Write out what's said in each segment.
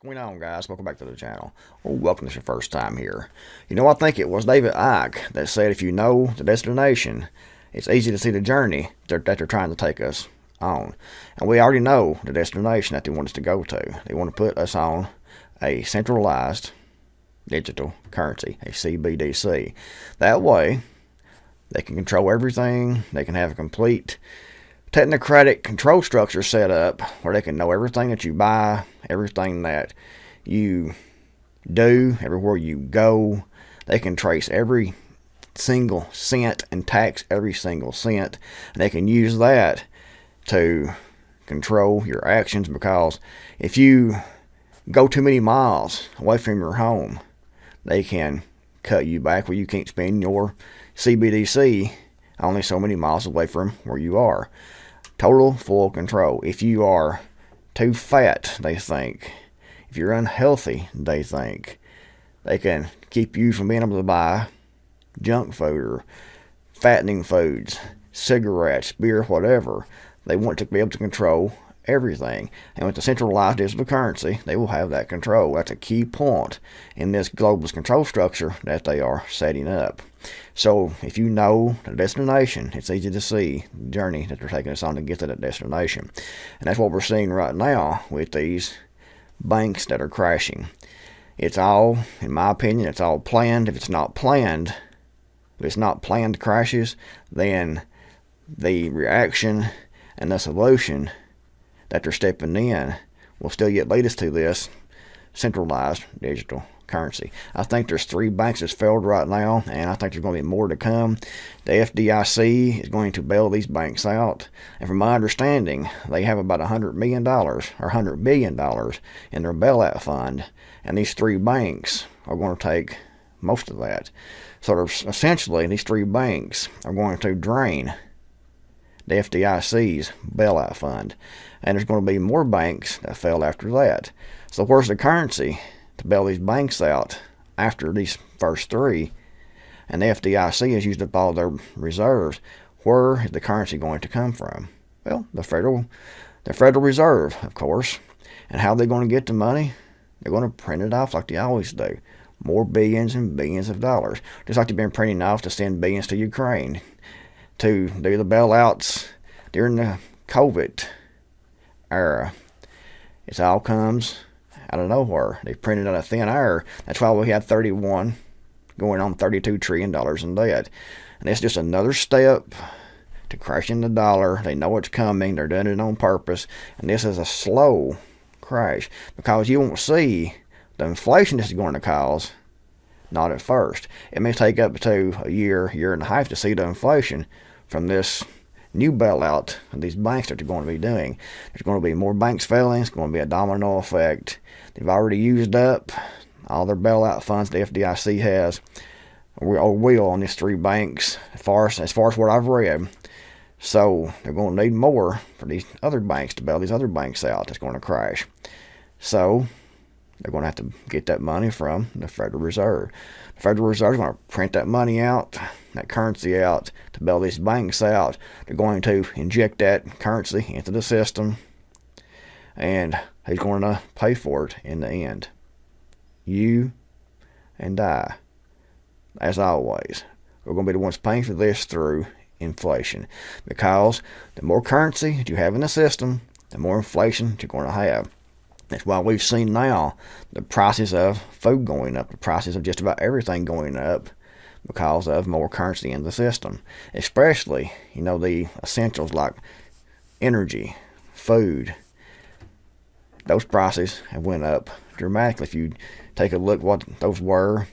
What's going on, guys? Welcome back to the channel. Oh, welcome if it's your first time here. I think it was David Icke that said if you know the destination, it's easy to see the journey that they're trying to take us on. And we already know the destination that they want us to go to. They want to put us on a centralized digital currency, a CBDC. That way, they can control everything. They can have a complete technocratic control structure set up where they can know everything that you buy, everything that you do, everywhere you go. They can trace every single cent and tax every single cent. And they can use that to control your actions, because if you go too many miles away from your home, they can cut you back where you can't spend your CBDC only so many miles away from where you are. Total full control. If you are too fat, they think. If you're unhealthy, they think. They can keep you from being able to buy junk food or fattening foods, cigarettes, beer, whatever. They want to be able to control everything. And with the centralized digital currency, they will have that control. That's a key point in this globalist control structure that they are setting up. So if you know the destination, it's easy to see the journey that they're taking us on to get to that destination. And that's what we're seeing right now with these banks that are crashing. It's all, in my opinion, it's all planned. If it's not planned crashes, then the reaction and the solution that they're stepping in will still yet lead us to this centralized digital currency. I think there's 3 banks that's failed right now, and I think there's going to be more to come. The FDIC is going to bail these banks out, and from my understanding, they have about $100 million or $100 billion in their bailout fund, and these 3 banks are going to take most of that. So essentially, these 3 banks are going to drain the FDIC's bailout fund, and there's going to be more banks that fail after that. So where's the currency to bail these banks out after these first 3? And the FDIC has used up all their reserves. Where is the currency going to come from? Well, the Federal Reserve, of course. And how are they going to get the money? They're going to print it off like they always do. More billions and billions of dollars. Just like they've been printing off to send billions to Ukraine, to do the bailouts during the COVID era. It all comes out of nowhere. They printed out of thin air. That's why we had 31 going on $32 trillion in debt. And it's just another step to crashing the dollar. They know it's coming. They're doing it on purpose. And this is a slow crash, because you won't see the inflation this is going to cause. Not at first. It may take up to a year, year and a half to see the inflation from this new bailout of these banks that they're going to be doing. There's going to be more banks failing. It's going to be a domino effect. They've already used up all their bailout funds the FDIC has, or will, on these 3 banks, as far as what I've read. So they're going to need more for these other banks to bail these other banks out that's going to crash. So they're going to have to get that money from the Federal Reserve. The Federal Reserve is going to print that money out, that currency out, to bail these banks out. They're going to inject that currency into the system, and who's going to pay for it in the end? You and I. As always, we're going to be the ones paying for this through inflation, because the more currency that you have in the system, the more inflation that you're going to have. That's why we've seen now the prices of food going up, the prices of just about everything going up, because of more currency in the system. Especially, the essentials like energy, food. Those prices have went up dramatically. If you take a look what those were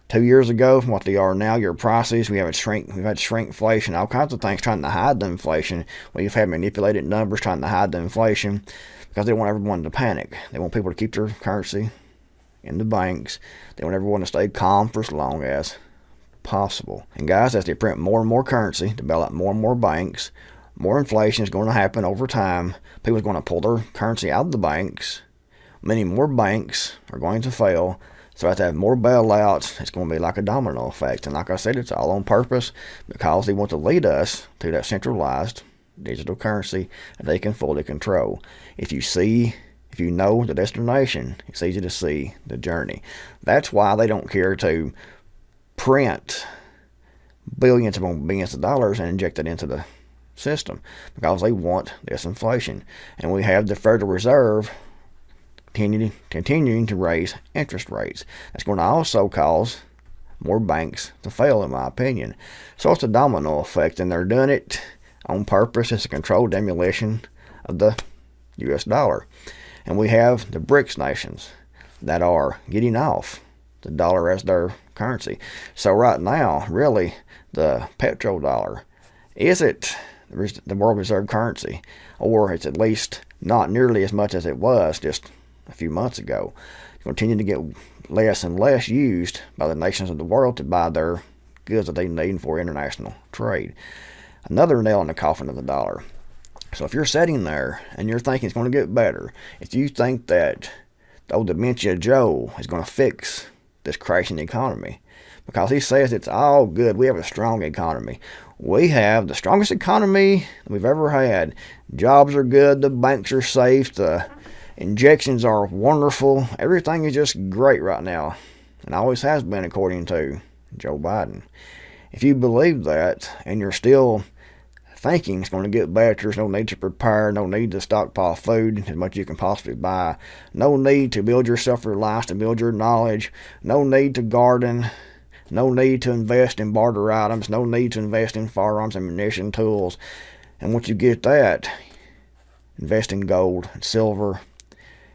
2 years ago from what they are now, your prices, we've had shrinkflation, all kinds of things trying to hide the inflation. We've had manipulated numbers trying to hide the inflation, because they want everyone to panic. They want people to keep their currency in the banks. They want everyone to stay calm for as long as possible. And guys, as they print more and more currency to bail out more and more banks, more inflation is going to happen over time. People are going to pull their currency out of the banks. Many more banks are going to fail. So as they have more bailouts, it's going to be like a domino effect. And like I said, it's all on purpose, because they want to lead us to that centralized digital currency that they can fully control. If you see If you know the destination, it's easy to see the journey. That's why they don't care to print billions upon billions of dollars and inject it into the system, because they want this inflation. And we have the Federal Reserve continuing to raise interest rates. That's going to also cause more banks to fail, in my opinion. So it's a domino effect, and they're doing it on purpose. It's a controlled demolition of the U.S. dollar. And we have the BRICS nations that are getting off the dollar as their currency. So right now, really, the petrodollar, is it the world reserve currency? Or it's at least not nearly as much as it was just a few months ago. It's continuing to get less and less used by the nations of the world to buy their goods that they need for international trade. Another nail in the coffin of the dollar. So if you're sitting there and you're thinking it's going to get better, if you think that old Dementia Joe is going to fix this crashing economy, because he says it's all good, we have a strong economy. We have the strongest economy we've ever had. Jobs are good, the banks are safe, the injections are wonderful. Everything is just great right now, and always has been, according to Joe Biden. If you believe that and you're still thinking it's going to get better, there's no need to prepare, no need to stockpile food as much as you can possibly buy, no need to build your self-reliance, to build your knowledge, no need to garden, no need to invest in barter items, no need to invest in firearms, ammunition, tools. And once you get that, invest in gold and silver.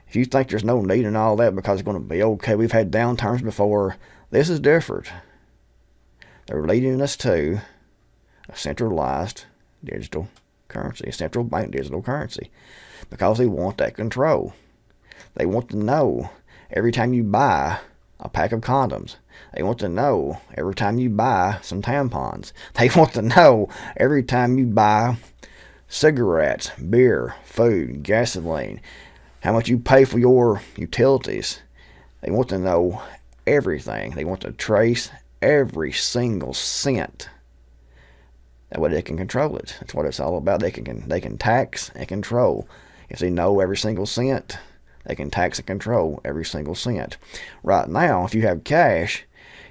If you think there's no need in all that because it's going to be okay, we've had downturns before, this is different. They're leading us to a centralized digital currency, a central bank digital currency, because they want that control. They want to know every time you buy a pack of condoms. They want to know every time you buy some tampons. They want to know every time you buy cigarettes, beer, food, gasoline, how much you pay for your utilities. They want to know everything. They want to trace every single cent. That way they can control it. That's what it's all about. They can tax and control. If they know every single cent, they can tax and control every single cent. Right now, if you have cash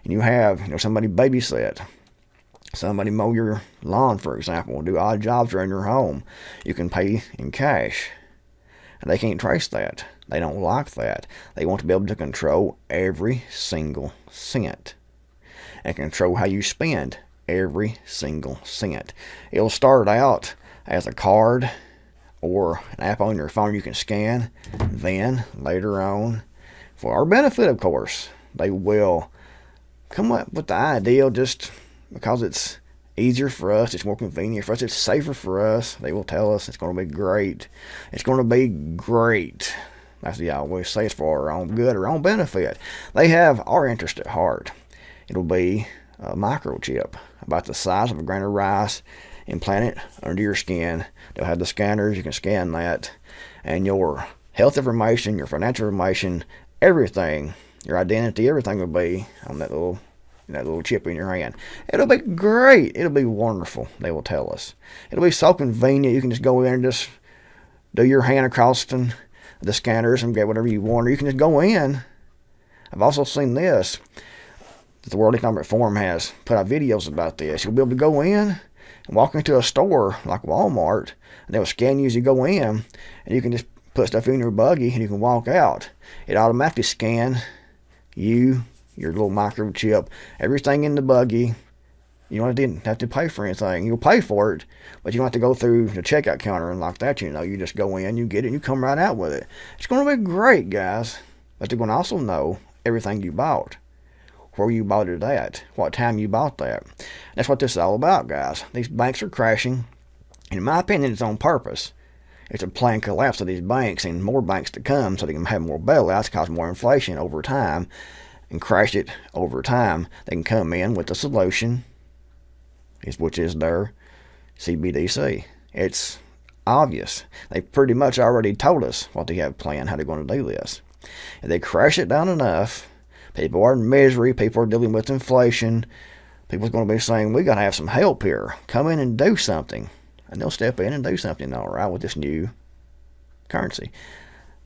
and you have somebody babysit, somebody mow your lawn, for example, do odd jobs around your home, you can pay in cash. And they can't trace that. They don't like that. They want to be able to control every single cent and control how you spend every single cent. It'll start out as a card or an app on your phone you can scan. Then later on, for our benefit, of course, they will come up with the idea just because it's easier for us, it's more convenient for us, it's safer for us. They will tell us it's going to be great. It's going to be great. That's what I always say. It's for our own good, our own benefit. They have our interest at heart. It'll be a microchip about the size of a grain of rice, implanted under your skin. They'll have the scanners, you can scan that, and your health information, your financial information, everything, your identity, everything will be on that little chip in your hand. It'll be great. It'll be wonderful, they will tell us. It'll be so convenient. You can just go in and just do your hand across the scanners and get whatever you want, or you can just go in. I've also seen this. The World Economic Forum has put out videos about this. You'll be able to go in and walk into a store like Walmart, and they'll scan you as you go in, and you can just put stuff in your buggy and you can walk out. It automatically scans you, your little microchip, everything in the buggy. You don't have to pay for anything. You'll pay for it, but you don't have to go through the checkout counter and like that. You just go in, you get it, and you come right out with it. It's going to be great, guys. But they're going to also know everything you bought, where you bought it at, what time you bought that. That's what this is all about, guys. These banks are crashing, and in my opinion, it's on purpose. It's a planned collapse of these banks and more banks to come so they can have more bailouts, cause more inflation over time, and crash it over time. They can come in with the solution, which is their CBDC. It's obvious. They pretty much already told us what they have planned, how they're going to do this. If they crash it down enough, people are in misery, people are dealing with inflation, people's going to be saying, we got to have some help here. Come in and do something. And they'll step in and do something, all right, with this new currency.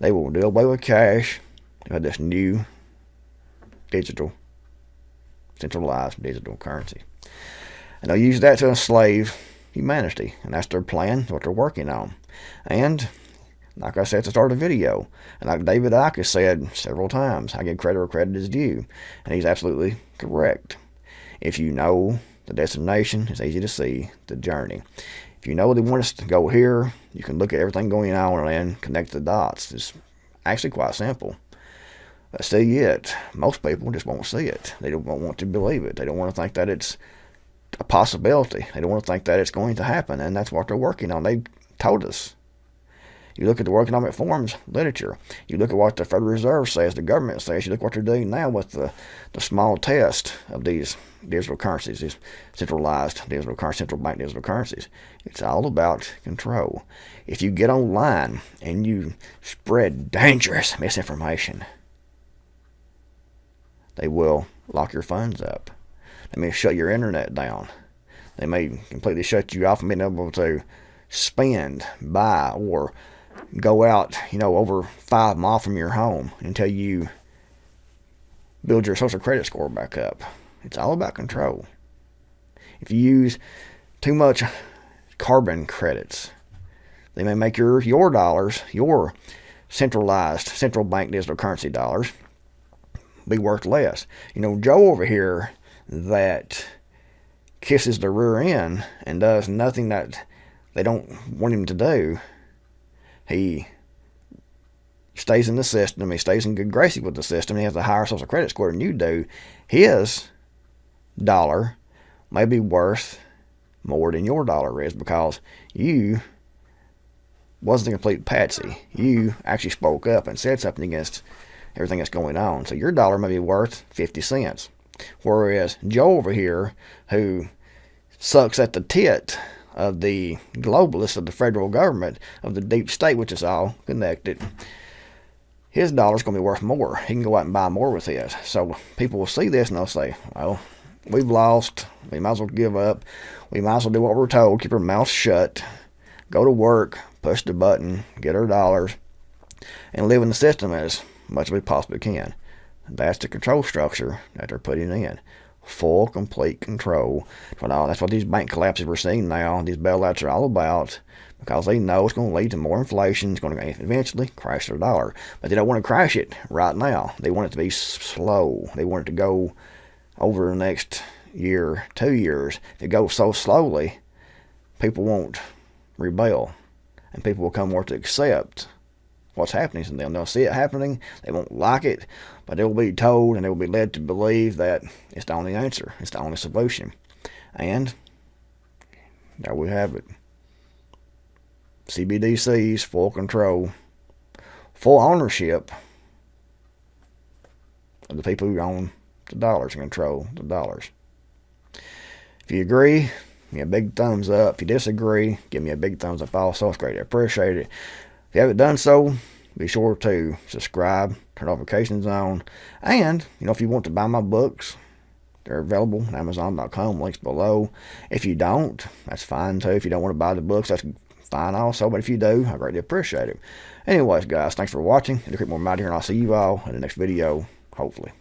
They will do away with cash. They have this new digital, centralized digital currency. And they'll use that to enslave humanity. And that's their plan, what they're working on. And like I said at the start of the video, and like David Icke has said several times, I give credit where credit is due. And he's absolutely correct. If you know the destination, it's easy to see the journey. If you know they want us to go here, you can look at everything going on and connect the dots. It's actually quite simple. But still yet, most people just won't see it. They don't want to believe it. They don't want to think that it's a possibility. They don't want to think that it's going to happen, and that's what they're working on. They told us. You look at the World Economic Forum's literature. You look at what the Federal Reserve says, the government says. You look at what they're doing now with the small test of these digital currencies, these centralized digital currencies, central bank digital currencies. It's all about control. If you get online and you spread dangerous misinformation, they will lock your funds up. They may shut your internet down. They may completely shut you off from being able to spend, buy, or go out, over 5 miles from your home until you build your social credit score back up. It's all about control. If you use too much carbon credits, they may make your dollars, your centralized central bank digital currency dollars, be worth less. Joe over here that kisses the rear end and does nothing that they don't want him to do, he stays in the system, he stays in good graces with the system, he has a higher social credit score than you do. His dollar may be worth more than your dollar is because you wasn't a complete patsy. You actually spoke up and said something against everything that's going on. So your dollar may be worth 50 cents. Whereas Joe over here, who sucks at the tit of the globalists of the federal government, of the deep state, which is all connected, his dollar's going to be worth more. He can go out and buy more with his. So people will see this and they'll say, well, we've lost. We might as well give up. We might as well do what we're told, keep our mouth shut, go to work, push the button, get our dollars, and live in the system as much as we possibly can. That's the control structure that they're putting in. Full, complete control. That's what these bank collapses we're seeing now, these bailouts are all about, because they know it's going to lead to more inflation. It's going to eventually crash their dollar. But they don't want to crash it right now. They want it to be slow. They want it to go over the next year, 2 years. If it goes so slowly, people won't rebel. And people will come more to accept what's happening to them. They'll see it happening. They won't like it, but they will be told and they will be led to believe that it's the only answer. It's the only solution. And there we have it. CBDCs, full control, full ownership of the people who own the dollars and control the dollars. If you agree, give me a big thumbs up. If you disagree, give me a big thumbs up also. It's great. I appreciate it. If you haven't done so, be sure to subscribe, turn notifications on, and, if you want to buy my books, they're available at Amazon.com, links below. If you don't, that's fine too. If you don't want to buy the books, that's fine also, but if you do, I greatly appreciate it. Anyways, guys, thanks for watching. The Creekmore out here, and I'll see you all in the next video, hopefully.